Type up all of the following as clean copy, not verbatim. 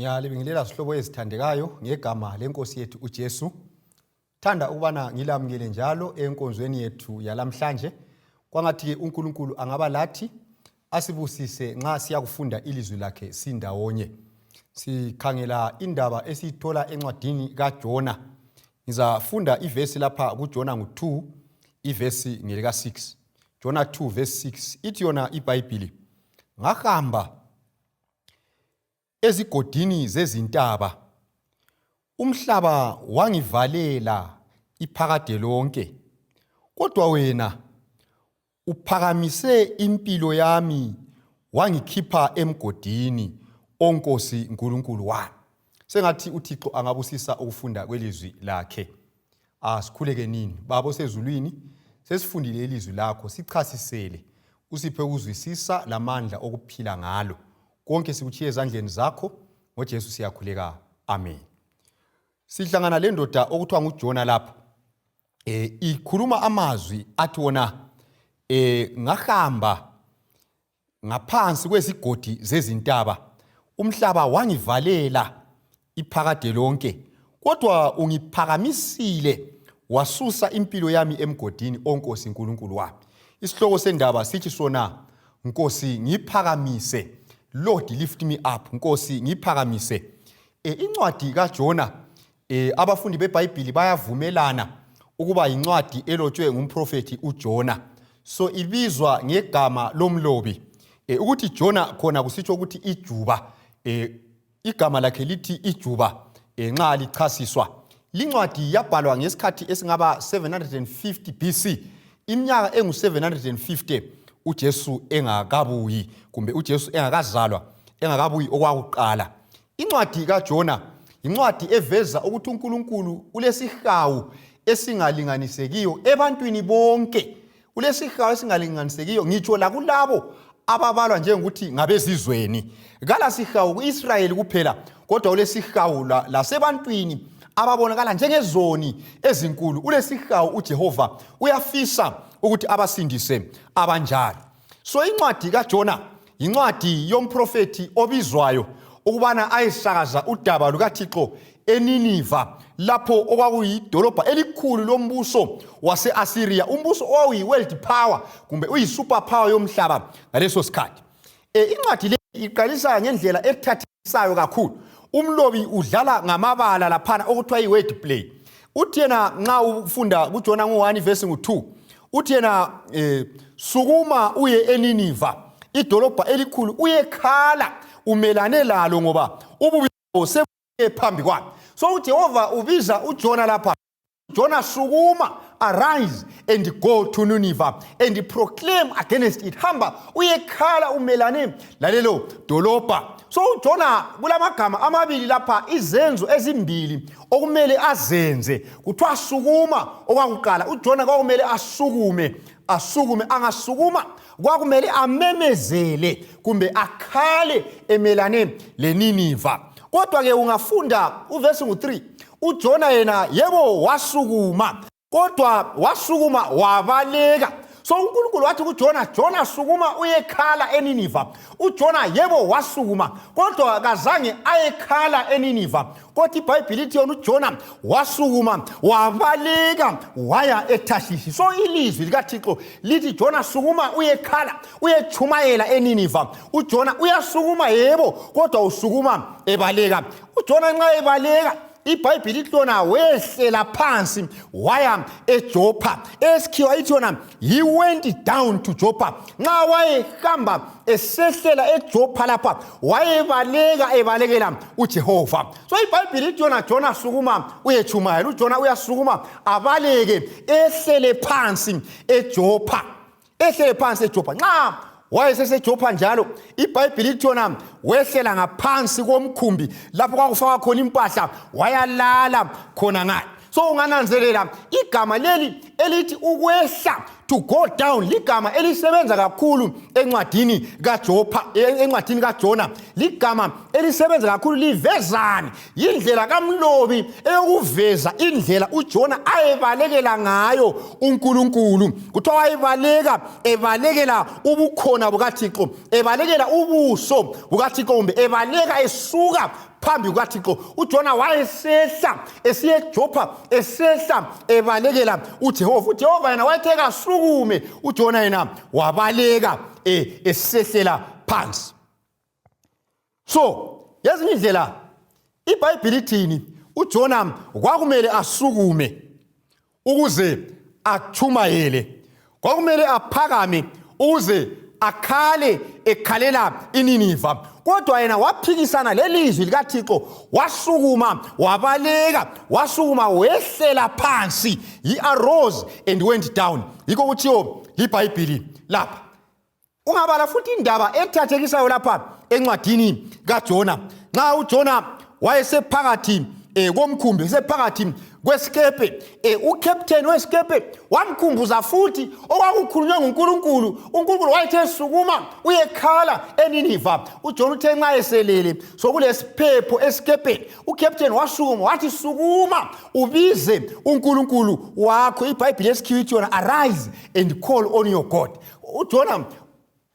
Ngiyalibingelela sihlobo ezithandekayo ngegama lenkosi yethu uJesu. Thanda ukubana ngilamukele njalo enkonzweni yethu yalamhlanje. Kwangathi uNkulunkulu angaba lathi asibusise nxa siyakufunda ilizwi lakhe sindawonye. Sikhangela indaba esithola encwadini kaJona. Ngizafunda ivesi lapha kuJona ngo2, ivesi ngelika 6. Jona 2 verse 6. Ithi yona iBhayibhili, ngahamba ezigodini zezintaba, umhlaba wangivalela iphakade lonke, kodwa wena uphakamise impilo yami wangikhipha emgodini, Nkosi Nkulunkulu wami. Sengathi uThixo angabusisa ukufunda kwelizwi lakhe. Asikhuleke nini babo sezulwini, sesifundile ilizwi lakho, sichasisele, usiphe ukuzwisisa lamandla okuphila ngalo. Konke sikuchiye ezandleni zakho, ngoJesu siyakhuleka. Amen. Sihlangana le ndoda okuthiwa nguJona lapha. Ikhuluma amazwi athi wona ngahamba ngaphansi kwezigodi zezintaba, umhlaba wangivalela iphakade lonke, kodwa ungiphakamisile wasusa impilo yami emgodini, Nkosi Nkulunkulu wami. Isihloko sendaba sithi sona, Nkosi Ngiphakamise. Lord lift me up, Nkosi Ngiphakamise. Incwadi kaJona, abafundi beBhayibhili bayavumelana ukuba incwadi elotshwe ngumprofeti uJona. So ibizwa ngegama lomlobi. Ukuthi Jona khona kusitsho ukuthi ijuba. Igama lakhe lithi ijuba nxa lichasiswa. Lincwadi yabhalwa ngesikhathi esingaba 750 BC. Iminyaka engu750 uJesu engakabuyi, kumbe uJesu engakazalwa, engakabuyi okwakuqala. Incwadi kaJona incwadi eveza ukuthi uNkulunkulu ulesihawu esingalinganisekiyo ebantwini bonke. Ulesihawu esingalinganisekiyo ngitsho la kulabo ababalwa njengokuthi ngabezizweni. Kala sihawu kuIsrayeli kuphela, kodwa ulesihawu lasebantwini ababonakala njengezoni ezinkulu. Ulesihawu uJehova uyafisa ukuthi abasindise abanjalo. So incwadi kaJona incwadi yomprofeti obizwayo ukubana ayesakaza udaba lukaThixo eNiniva, lapho okwakuyidolobha elikhulu lombuso wase-Assyria, umbuso owayi-world power kumbe uyi-super power yomhlaba ngaleso sikhathi. Incwadi le iqalisa ngendlela ethathisayo kakhulu. Umlobi udlala ngamabala laphana okuthiwa yi-word play. Uthi yena nxa ufunda kuJona ngo1 verse ngo2, uthi yena sukuma uye eNiniva, idolobha elikhulu, uyekhala umelane lalo ngoba ububi sebuye phambi kwakhe. So uJehova ubiza uJona lapha. Jona, sukuma, arise and go to Nineveh and proclaim against it. Hamba uyekhala umelane lalelo dolobha. So uJona kulamagama amabili lapha, izenzo ezimbili okumele azenze. Kuthiwa sukuma okwakuqala, uJona kwakumele asukume, angasukuma kwakumele amemezele kumbe akhale emelane leNiniva. Kodwa ke ungafunda uvesi ngo3, uJona yena yebo wasukuma, kodwa wasukuma wabaleka. So uNkulunkulu wathi kuJona, Jona sukuma uyekhala eNiniva. uJona yebo wasukuma, kodwa kazange ayekhala eNiniva. Kodwa iBhayibhili lithi yona uJona wasukuma wabaleka waya eThashishi. So ilizwi likaThixo lithi Jona sukuma uyekhala uyechumayela eNiniva. uJona uyasukuma yebo, kodwa usukuma ebaleka. uJona nxa ebaleka, iBhayibhili lithi yona wehlela phansi waya eJopha. Esikhiwa ithi yona he went down to Jopha. Nxa wayehamba esehlela eJopha lapha wayebaleka ebalekela uJehova. So iBhayibhili lithi yona Jona sukuma uyechumayela. uJona uyasukuma abaleke ehlele phansi eJopha. Nxa wayeseseJopha njalo, iBhayibhili lithi yona wehlela ngaphansi komkhumbi lapho kwakufaka khona impahla, wayalala khona ngale. So ungananzelela igama leli elithi ukwehla, to go down, ligama elisebenza kakhulu encwadini kaJona, ligama elisebenza kakhulu livezane, indlela kaMlobi eyokuveza indlela uJona ayebalekela ngayo uNkulunkulu. Kuthiwa ebalekela ubukhona bukaThixo, ebalekela ubuso bukaThixo, kumbe ebaleka esuka phambi kukaThixo. uJona wayesehla esiye eJopha, esehla ebalekela uJehova. uJehova yena wayethe kasukume, uJona yena wabaleka esehlela phansi. So yezinye indlela iBhayibheli ithini? uJona kwakumele asukume ukuze achumayele, kwakumele aphakame ukuze akhale ekhalela iNiniva, kodwa yena waphikisana lelizwi likaThixo, wasukuma wabaleka, wasukuma wehlela phansi. He arose and went down. Yikho kuthiyo iBhayibheli lapha. Ungabala futhi indaba ethathekisayo lapha encwadini kaJona. Nxa uJona wayesephakathi komkhumbi, sephakathi kwesikepe, ucaptain wesikepe wamkhumbuza futhi okwakukhulunywa nguNkulunkulu. uNkulunkulu wayethe sukuma uyekhala eNiniva. uJona uthe nxa eselele sokulesiphepho esikepeni, ucaptain wasukuma wathi sukuma ubize uNkulunkulu wakho. iBhayibheli yesikhiwa ithi yona arise and call on your God. uJona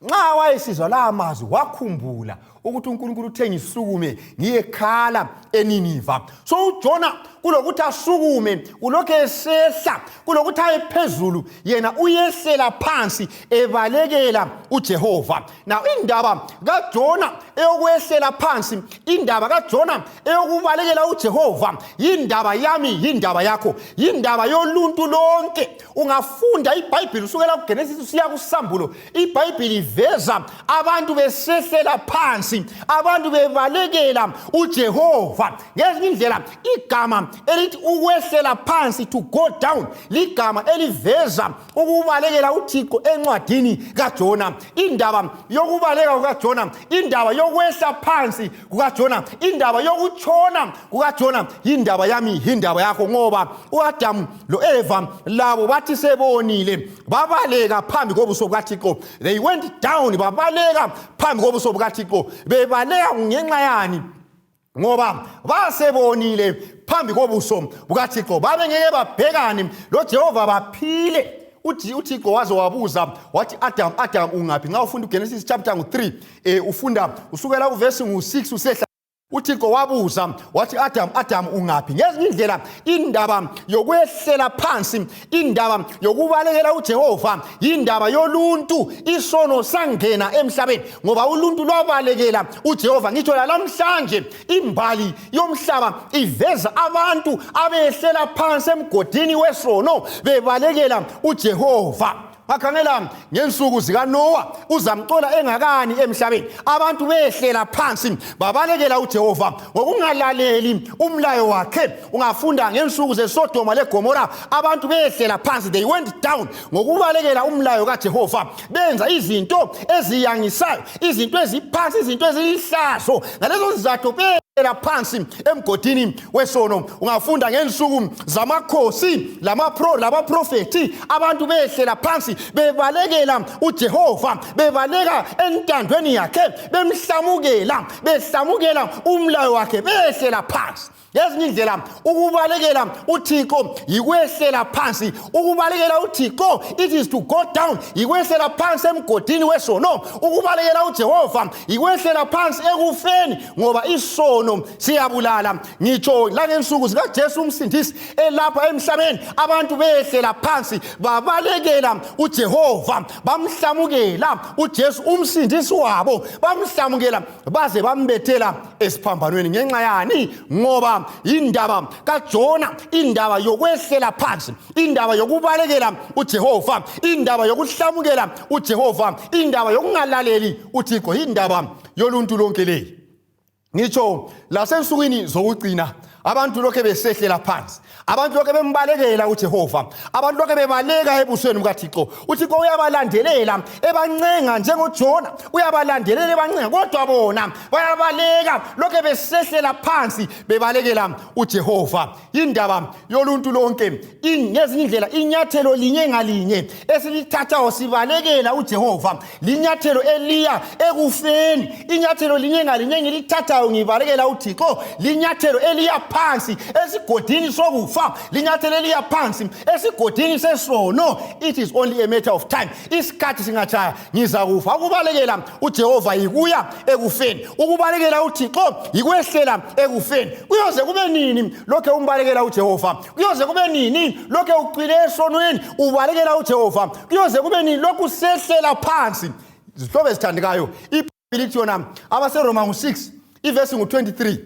nxa wayesizwa la mazwi wakhumbula ukuthi uNkulunkulu uthe ngisukume ngiyekhala eNiniva. So uJona kulokuthi asukume, kulokhu esehla, kulokuthi aye phezulu, yena uyehlela phansi ebalekela uJehova. Now indaba kaJona eyokwehlela phansi, indaba kaJona eyokubalekela uJehova, yindaba yami, yindaba yakho, yindaba yoluntu lonke. Ungafunda iBhayibheli usukela kuGenesis usiya kuSambulo, iBhayibheli iveza abantu besehlela phansi, abantu bebalekela uJehova. Ngezinye indlela igama elithi ukwehlela phansi, to go down, ligama eliveza ukubalekela uThixo encwadini kaJona. Indaba yokubaleka kukaJona, indaba yokwehla phansi kukaJona, indaba yokutshona kukaJona, indaba yami, indaba yakho. Ngoba uAdamu loEva labo bathi sebonile babaleka phambi kobuso bukaThixo, they went down, babaleka phambi kobuso bukaThixo. Bebaleka ngenxa yani? Ngoba basebonile phambi kobuso bukaThixo, babengeke babhekane loJehova baphile. uThixo waze wabuza wathi, Adam ungaphi? Nxa ufunda uGenesis chapter 3 ufunda usukela kuverse 6 usehla, uThixo wabuza wathi, Adam ungaphi? Ngezinye indlela indaba yokwehlela phansi, indaba yokubalekela uJehova, indaba yoluntu. Isono sangena emhlabeni ngoba uluntu lwabalekela uJehova. Ngitsho namhlanje imbali yomhlaba iveza abantu abehlela phansi emgodini wesono bebalekela uJehova. Bakhangela ngensuku zikaNowa, uzamcola engakani emhlabeni, abantu behlela phansi babalekela uJehova ngokungalaleli umlayo wakhe. Ungafunda ngensuku zeSodoma leGomora, abantu behlela phansi, they went down ngokubalekela umlayo kaJehova, benza izinto eziyangisayo, izinto eziphansi, izinto ezilihlazo. Ngalezo zizathu behlela phansi emgodini wesono. Ungafunda ngensuku zamakhosi labaprofeti, abantu behlela phansi bebalekela uJehova, bebaleka entandweni yakhe, behlamukela umlayo wakhe, behlela phansi. Yezinye indlela ukubalekela uThixo yikwehlela phansi. Ukubalekela uThixo, it is to go down, yikwehlela phansi emgodini wesono. Ukubalekela uJehova yikwehlela phansi ekufeni, ngoba isono siyabulala. Ngitsho la ngensuku zikaJesu umsindisi elapha emhlabeni, abantu behlela phansi babalekela uJehova, bamhlamukela uJesu umsindisi wabo, bamhlamukela baze bambethela esiphambanweni. Ngenxa yani? Ngoba indaba kaJona, indaba yokwehlela phansi, indaba yokubalekela uJehova, indaba yokuhlamukela uJehova, indaba yokungalaleli uThixo, indaba yoluntu lonke leyi. Ngitsho lasensukwini zokugcina abantu lokho besehlela phansi, abantu lokho bembalekela uJehova, abantu lokho bebaleka ebusweni bukaThixo. uThixo uyabalandelela ebancenga njengoJona, uyabalandelela ebancenga, kodwa bona bayabaleka lokho besehlela phansi bebalekela uJehova. Indaba yoluntu lonke ngezinye indlela, inyathelo linye ngalinye esilithathayo sibalekela uJehova linyathelo eliya ekufeni. Inyathelo linye ngalinye engilithathayo ngibalekela uThixo linyathelo eliya phansi esigodini sokufa, linyathelo eliya phansi esigodini sesono. It is only a matter of time. Isikhathi singatshaya ngizakufa. Ukubalekela uJehova yikuya ekufeni, ukubalekela uThixo yikwehlela ekufeni. Kuyoze kube nini lokho umbalekela uJehova? Kuyoze kube nini lokho ucwile esonweni ubalekela uJehova? Kuyoze kube nini lokho usehlela phansi? Izihlobo ezithandekayo, iBhayibheli lithi yona abaseRoma 6 ivesi 23,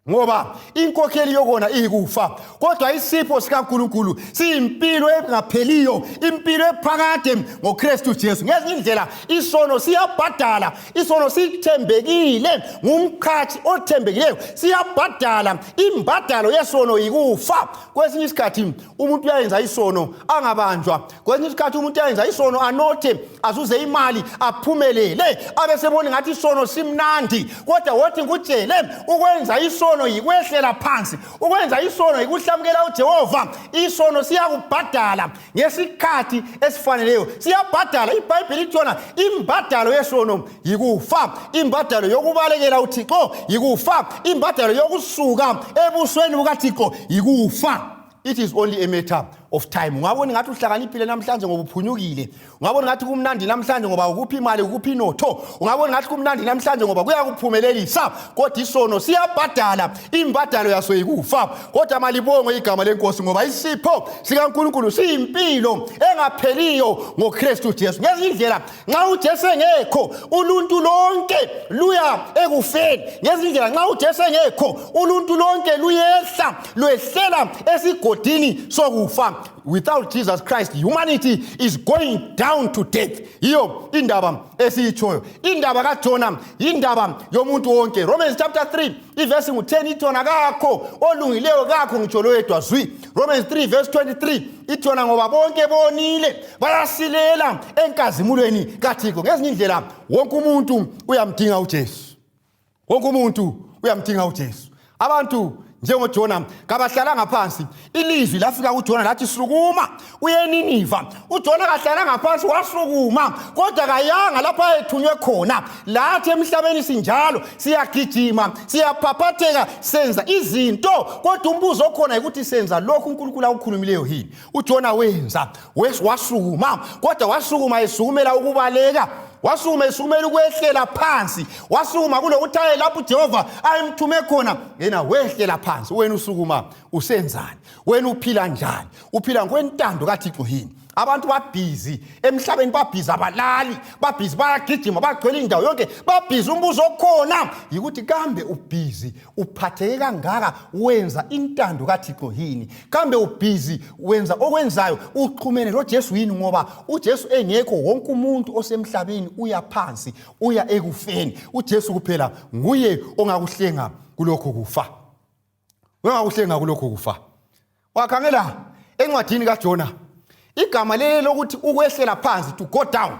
ngoba inkokheli yokona iyikufa, kodwa isipho sikaNkulunkulu siyimpilo engapheliyo, impilo ephakade ngoKristu Jesu. Ngezinye indlela isono siyabhadala, isono sithembekile ngumkhathi othembekileyo, siyabhadala. Imbadalo yesono yikufa. Kwesinye isikhathi umuntu uyayenza isono angabanjwa, kwesinye isikhathi umuntu uyayenza isono anothe azuze imali aphumelele, abesebona ngathi isono simnandi, kodwa wothi ngutshele ukwenza isono yikwehlela phansi, ukwenza isono yikuhlamukela uJehova. Isono siyakubhadala ngesikhathi esifaneleyo, siyabhadala. iBhayibheli lithi yona imbadalo yesono yikufa, imbadalo yokubalekela uThixo yikufa, imbadalo yokusuka ebusweni bukaThixo yikufa. It is only a matter of time. Ungabona ngathi uhlakaniphile namhlanje ngoba uphunyukile, ungabona ngathi kumnandi namhlanje ngoba ukuphi imali, ukuphi inotho, ungabona ngathi kumnandi namhlanje ngoba kuyakuphumelelisa, kodwa isono siyabhadala, imbadalo yaso yikufa. Kodwa malibongwe igama leNkosi, ngoba isipho sikaNkulunkulu siyimpilo engapheliyo ngoKristu Jesu. Ngezinye indlela nxa uJesu engekho uluntu lonke luya ekufeni. Ngezinye indlela nxa uJesu engekho uluntu lonke luyehla, lwehlela esigodini sokufa. Without Jesus Christ, humanity is going down to death. Iyo indaba esiyitshoyo. Indaba kaJona indaba yomuntu wonke. Romans chapter 3 ivesi 10 ithona kakho olungileyo, kakho ngitsho loyedwa zwi. Romans 3 verse 23 ithona ngoba bonke bonile bayasilela enkazimulweni kaThixo. Ngezinye indlela wonke umuntu uyamdinga uJesu, wonke umuntu uyamdinga uJesu. Abantu njengoJona kabahlalanga phansi, ilizwi lafika kuJona lathi sukuma uyeNiniva. uJona kahlalanga phansi wasukuma, kodwa kayanga lapha ethunywe khona. Lathi emhlabeni sinjalo, siyagijima, siyaphaphatheka, senza izinto, kodwa umbuzo okhona ukuthi senza lokhu uNkulunkulu akukhulumileyo yini? uJona wenza, wasukuma, kodwa wasukuma esukumela ukubaleka, wasukuma esumela ukwehlela phansi, wasukuma kulokuthi aye lapho uJehova ayemthume khona, yena wehlela phansi. Wena usukuma usenzani? Wena uphila njani? Uphila ngokwentando kaThixo yini? Abantu babhizi emhlabeni, babhizi abalali, babhizi bayagijima, bagcwele indawo yonke, babhizi. Umbuzo okhona yikuthi kambe ubhizi uphatheke kangaka wenza intando kaThixo yini? Kambe ubhizi wenza okwenzayo uxhumene loJesu yini? Ngoba uJesu engekho wonke umuntu osemhlabeni uya phansi, uya ekufeni. uJesu kuphela nguye ongakuhlenga kulokho kufa, ongakuhlenga kulokho kufa. Wakhangela encwadini kaJona, igama leli lokuthi ukwehlela phansi, to go down,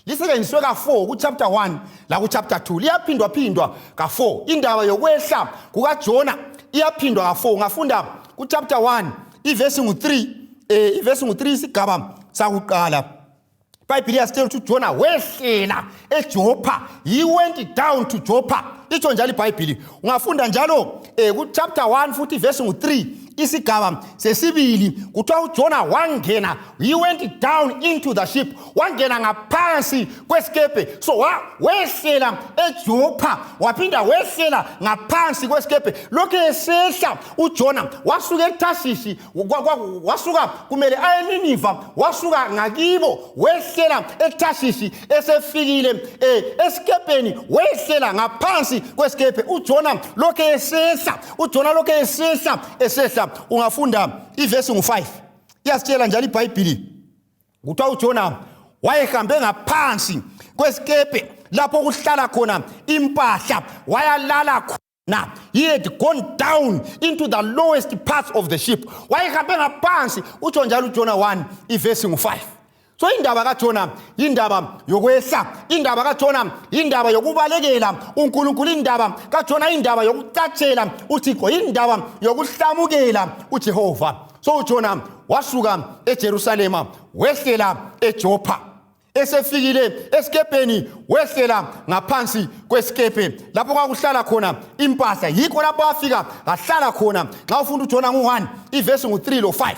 lisetshenziswe ka4 ku chapter 1 la ku chapter 2, liyaphindwa phindwa ka4. Indaba yokwehla kukaJona iyaphindwa ka4. Ungafunda ku chapter 1 ivesi 3, ivesi 3 isigaba sakuqala. iBhayibheli yasitshela ukuthi uJona wehlela eJopha. He went down to Joppa. Itsho njalo iBhayibheli. Ungafunda njalo ku chapter 1 futhi ivesi 3 isigaba sesibili, kuthiwa uJona wangena, he went down into the ship, wangena ngaphansi kwesikepe. So wehlela eJopha, waphinda wehlela ngaphansi kwesikepe. Lokho esehla uJona wasuka eTashishi, wasuka kumele aye eNiniva, wasuka ngakibo, wehlela eTashishi. Esefikile esikepeni wehlela ngaphansi kwesikepe. uJona lokho esehla, uJona lokho esehla. Ungafunda ivesi 5 iyasitshela njalo iBhayibheli, kuthiwa uJona wayehambe ngaphansi kwesikepe lapho kuhlala khona impahla, wayalala Now, he had gone down into the lowest parts of the ship. Wayehambe ngaphansi utsho njalo uJona 1 verse 5. So indaba kaJona indaba yokwehla, indaba kaJona indaba yokubalekela uNkulunkulu, indaba kaJona indaba yokucatshela uThixo, indaba yokuhlamukela uJehova. So uJona wasuka eJerusalema wehlela eJopha. Esefikile esikepeni wehlela ngaphansi kwesikepe lapho kwakuhlala khona impahla. Yikho lapho afika ahlala khona. Xa ufunda uJona 1 verse 3 lo 5.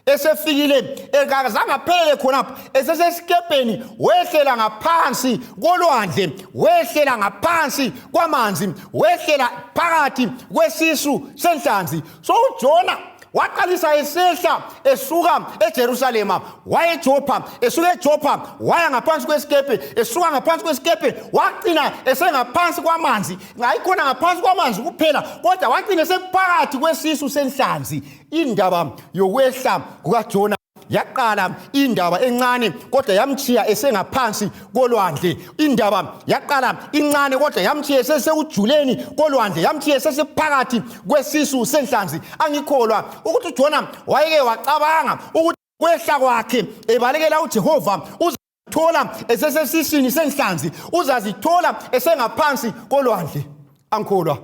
Esefikile ekazange aphelele khonapho, esesesikepeni wehlela ngaphansi kolwandle, wehlela ngaphansi kwamanzi, wehlela phakathi kwesisu senhlanzi. So uJona waqalisa esehla esuka eJerusalema waya eJopha, esuka eJopha waya ngaphansi kwesikepe, esuka ngaphansi kwesikepe waqina esengaphansi kwamanzi. Ngayikhona ngaphansi kwamanzi kuphela, kodwa waqina esephakathi kwesisu senhlanzi. Indaba yokwehla kukaJona yaqala indaba encane kodwa yamchiya esengaphansi kolwandle. Indaba yaqala incane kodwa yamchiya esesejuleni kolwandle, yamchiya esephakathi kwesisu senhlanzi. Angikholwa ukuthi uJona wayeke wacabanga ukuthi kwehla kwakhe ebalekela uJehova uzathola esesisini senhlanzi, uzazithola esengaphansi kolwandle. Angikholwa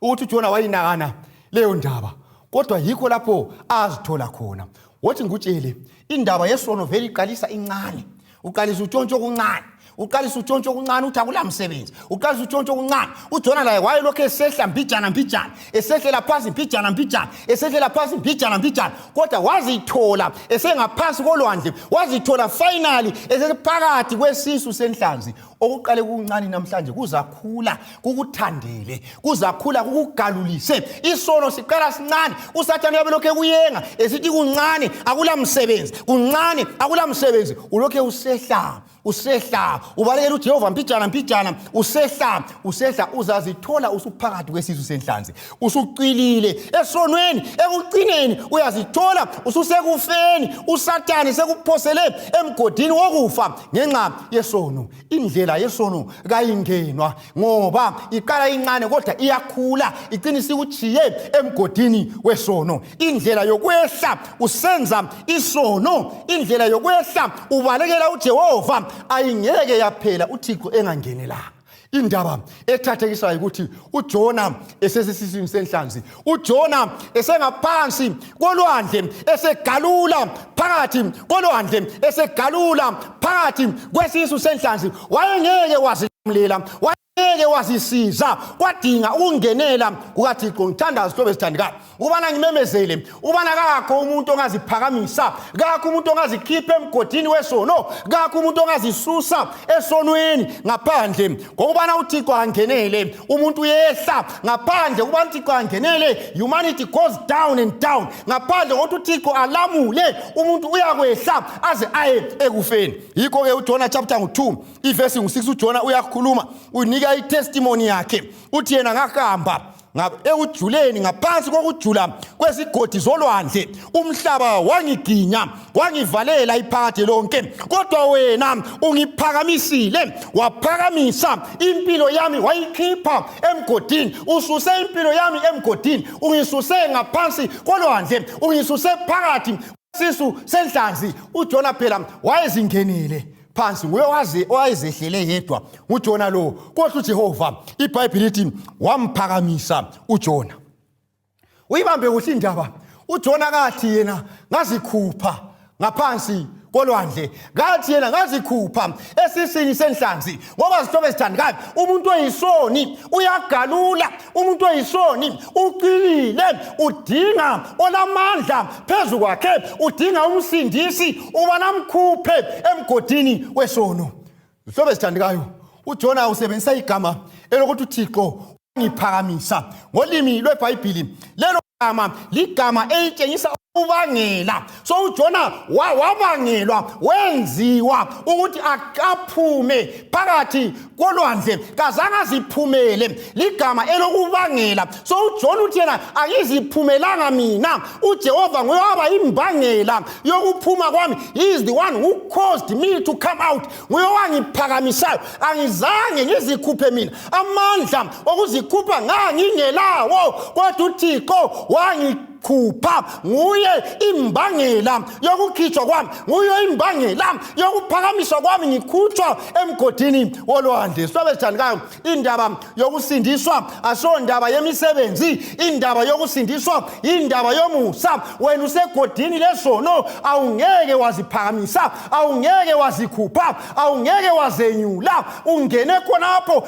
ukuthi uJona wayinakana leyo ndaba, kodwa yikho lapho azithola khona. Wathi ngikutshele indaba yesono vele iqalisa incane, uqalisa utshontsho okuncane, uqalisa utshontsho okuncane uthi akulamsebenzi, uqalisa utshontsho okuncane. uJona laye wayelokhu esehla mbijana mbijana, esehlela phansi mbijana mbijana, esehlela phansi mbijana mbijana, kodwa wazithola esengaphansi kolwandle, wazithola finally esephakathi kwesisu senhlanzi. Okuqale kuncane namhlanje kuzakhula kukuthandele, kuzakhula kukugalulise. Isono siqala sincane, uSathane uyabelokhe kuyenga esithi kuncane akulamsebenzi, kuncane akulamsebenzi. Ulokhe usehla ubalekela uJehova mbijana mbijana, usehla uzazithola usuphakathi kwesisu senhlanzi, usucwilile esonweni. Ekucineni uyazithola ususekufeni, uSathane sekuphosele emgodini wokufa ngenxa yesono. Indlela yesono kayingenwa ngoba iqala incane kodwa iyakhula iqinisa ukuchiye emgodini wesono. Indlela yokwehla usenza isono, indlela yokwehla ubalekela uJehova ayingeke yaphela uThixo engangenelanga. Indaba ethathekisayo ukuthi uJona esesisini senhlanzi, uJona esengaphansi kolwandle, esegalula phakathi kolwandle, esegalula phakathi kwesisu senhlanzi. Wayengeke wazimlela, wayengeke wazisiza, kwadinga ukungenela kukaThixo. Ngithanda isihlobo esithandekayo ubana ngimemezele ubana kakho umuntu ongaziphakamisa, kakho umuntu ongazikhipha emgodini wesono, kakho umuntu ongazisusa esonweni ngaphandle ngokubana uThixo angenele. Umuntu uyehla ngaphandle ukubana uThixo angenele. Humanity goes down and down ngaphandle ngokuthi uThixo alamule. Umuntu uyakwehla aze aye ekufeni. Yikho ke uJona chapter 2 verse 6 uJona uyakhuluma, unika itestimony yakhe. Uthi yena ngahamba ekujuleni ngaphansi kokujula kwesigodi zolwandle, umhlaba wangiginya wangivalela iphakade lonke, kodwa wena ungiphakamisile, waphakamisa impilo yami wayikhipha emgodini. Ususe impilo yami emgodini, ungisuse ngaphansi kolwandle, ungisuse phakathi kwesisu senhlanzi. uJona phela wayezingenile phansi, nguye owayezehlele yedwa uJona lo, kodwa uJehova iBhayibheli lithi wamphakamisa uJona. Uyibambe kuhle indaba. uJona kathi yena ngazikhupha ngaphansi kolwandle, ngathi yena ngazikhupha esisini senhlanzi. Ngoba sihlobo esithandekayo, umuntu oyisoni uyagalula, umuntu oyisoni uqilile, udinga olamandla phezu kwakhe, udinga umsindisi ubana mkhuphe emgodini wesono. Sihlobo esithandekayo, uJona usebenzisa igama elokuthi uThixo ngiphakamisa. Ngolimi lweBhayibheli lelo gama ligama elitshengisa ubangela so uJona wabangelwa wenziwa ukuthi akaphume phakathi kolwandle kazange aziphumele ligama elokubangela so uJona uthi yena akiziphumelanga mina uJehova nguye waba imbangela yokuphuma kwami. He is the one who caused me to come out. Nguye wangiphakamisayo angizange ngizikhuphe mina amandla okuzikhupha ngangingelawo kodwa uThixo khupha nguye imbangela yokukhitshwa kwami nguye imbangela yokuphakamiswa kwami ngikhutshwa emgodini wolwandle. Sobesithandikayo indaba yokusindiswa asondaba yemisebenzi indaba yokusindiswa indaba yomusa. Wena usegodini lesono awungeke waziphakamisa awungeke wazikhupha awungeke wazenyula ungene khonapho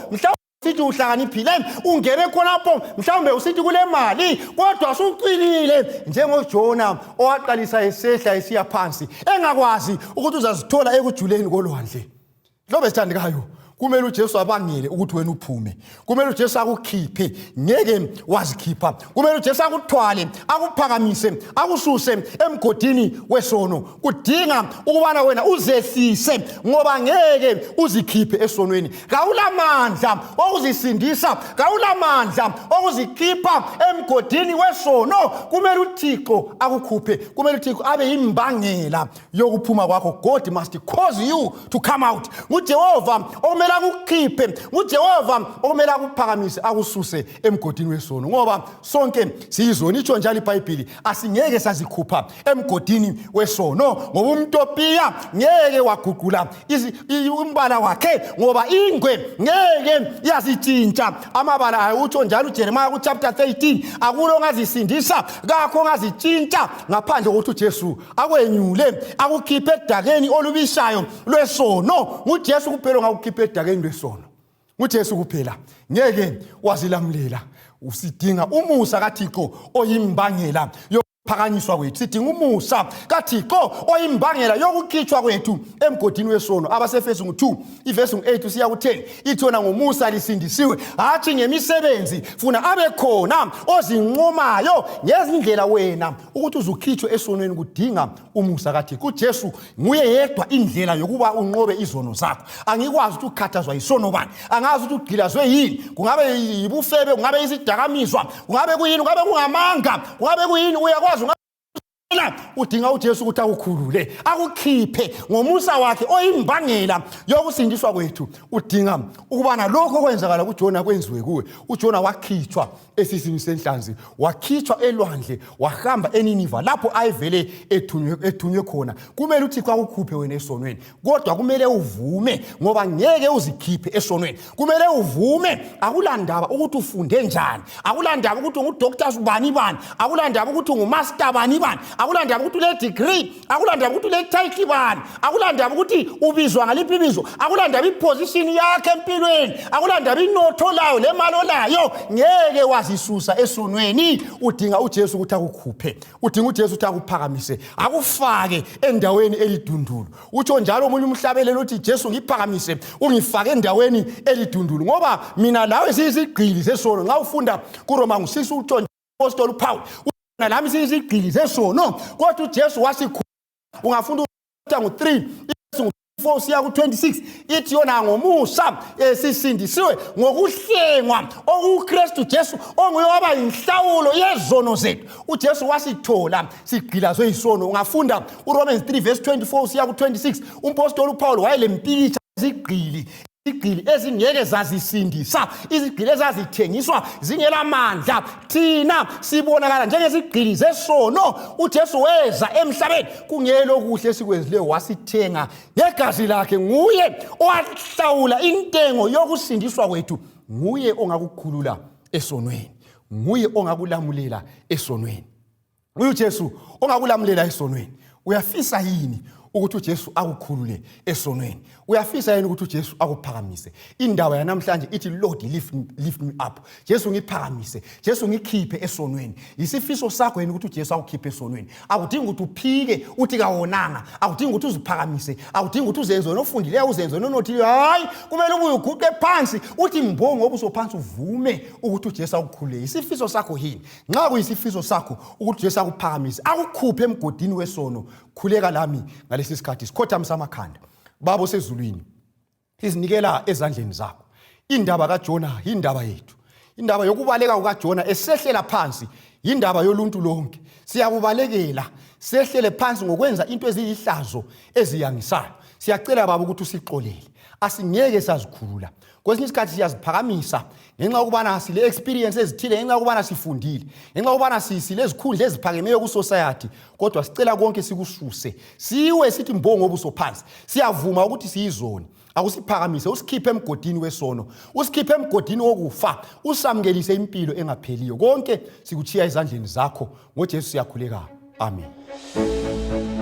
sithi uhlakaniphile ungene khonapho mhlawumbe usithi kule mali kodwa usuqinile njengoJona owaqalisa esehla esiya phansi engakwazi ukuthi uzazithola ekujuleni kolwandle. Lobe sithandikayo kumele uJesu abangele ukuthi wena uphume kumele uJesu akukhiphe ngeke wazikhipha kumele uJesu akuthwale akuphakamise akususe emgodini wesono kudinga ukubana wena uzehlise ngoba ngeke uzikhiphe esonweni kawulamandla okuzisindisa kawulamandla okuzikhipha emgodini wesono kumele uThixo akukhuphe kumele uThixo abe imbangela yokuphuma kwakho. God must cause you to come out. uJehova akukhiphe uJehova okumele akuphakamise akususe emgodini wesono ngoba sonke siyizona itsho njalo iBhayibheli asingeke sazikhupha emgodini wesono ngoba umtopiya ngeke waguqula umbala wakhe ngoba ingwe ngeke yazitshintsha amabala ayo. Utsho njalo uJeremiah ku chapter 13 akulo ngazisindisa kakho ngazitshintsha ngaphandle kokuthi uJesu akwenyule akukhiphe edakeni olubishayo lwesono. uJesu kuphela ngakukhiphe edakeni lwesono uJesu kuphela ngeke wazilamulela. Usidinga umusa kaThixo oyimbangela yokuphakanyiswa kwethu sidinga umusa kaThixo oyimbangela yokukhitshwa kwethu emgodini wesono. AbaseEfesu 2 ivesi 8 siya ku10 ithona ngomusa lisindisiwe hathi ngemisebenzi funa abe khona ozincomayo ngezindlela wena ukuthi uzukhitshwe esonweni kudinga umusa kaThixo. uJesu nguye yedwa indlela yokuba unqobe izono zakho. Angikwazi ukuthi ukhathazwa isono bani angazi ukuthi ugilazwe yini kungabe yibufebe kungabe isidakamiswa kungabe kuyini kungabe kungamanga kungabe kuyini uyakwazi udinga uJesu ukuthi akukhulule akukhiphe ngomusa wakhe oyimbangela yokusindiswa kwethu. Udinga ukubana lokho kwenzakala kuJona kwenziwe kuwe. uJona wakhitshwa esisini senhlanzi wakhitshwa elwandle wahamba eNiniva lapho ayevele ethunywe khona. Kumele uThixo akukhuphe wena esonweni kodwa kumele uvume ngoba ngeke uzikhiphe esonweni. Kumele uvume akulandaba ukuthi ufunde njani akulandaba ukuthi ungudoctor bani akulandaba ukuthi ungumaster bani akulandaba ukuthi ule degree akulandaba ukuthi ule title bani akulandaba ukuthi ubizwa ngaliphi ibizo akulandaba iposition yakhe empilweni akulandaba inotho layo lemali olayo ngeke wazisusa esonweni. Udinga uJesu ukuthi akukhuphe udinga uJesu ukuthi akuphakamise akufake endaweni elidundulu. Utsho njalo omunye umhlabelelo uthi Jesu ngiphakamise ungifake endaweni elidundulu ngoba mina lawe siyisigqili sesono. Nxa ufunda kuRoma ngusisi utsho apostoli Paul nalami siyisigqili sesono kodwa uJesu wasikhupha. Ungafunda ngo3 4 siya ku26 ithi yona ngomusa sisindisiwe ngokuhlengwa okuKristu Jesu onguye waba inhlawulo yezono zethu. uJesu wasithola sigqilazwe isono. Ungafunda uRomans 3 verse 24 siya ku26 umpostoli uPaul wayelempikitsha izigqili ezingeke zazisindisa izigqili ezazithengiswa zingelamandla thina sibonakala njengezigqili zesono. uJesu weza emhlabeni kungelo kuhle esikwenzileyo wasithenga ngegazi lakhe. Nguye owahlawula intengo yokusindiswa kwethu. Nguye ongakukhulula esonweni nguye ongakulamulela esonweni. uJesu ongakulamulela esonweni. Uyafisa yini ukuthi uJesu akukhulule esonweni? Uyafisa yini ukuthi uJesu akuphakamise? Indaba yanamhlanje ithi Lord lift me up. Jesu ngiphakamise, Jesu ngikhiphe esonweni. Isifiso sakho yini ukuthi uJesu akukhiphe esonweni? Akudingi ukuthi uphike uthi kawonanga, akudingi ukuthi uziphakamise, akudingi ukuthi uzenze nofundileyo uzenze nonothi hayi kumele ubuye uguqe phansi uthi mbongo ngoba usophansi uvume ukuthi uJesu akukhulule. Isifiso sakho yini? Nxa kuyisifiso sakho ukuthi uJesu akuphakamise, akukhuphe emgodini wesono, khuleka lami ngalesi sikhathi. Sikhothamisa amakhanda. Baba osezulwini, sizinikela ezandleni zakho. Indaba kaJona indaba yethu. Indaba yokubaleka kukaJona esehlela phansi indaba yoluntu lonke. Siyakubalekela sehlele phansi ngokwenza into eziyihlazo eziyangisayo. Siyacela baba ukuthi usixolele. Asingeke sazikhulula. Kwesinye isikhathi siyaziphakamisa ngenxa ukubana sile experience ezithile, ngenxa ukubana sifundile, ngenxa ukubana sile izikhundla eziphakemeyo ku society, kodwa sicela konke sikususe. Siwe sithi mbongo obuso phansi. Siyavuma ukuthi siyizoni. Akusiphakamise, usikhiphe emgodini wesono, usikhiphe emgodini wokufa, usamkelise impilo engapheliyo. Konke sikuchiya ezandleni zakho, ngoJesu siyakhuleka. Amen.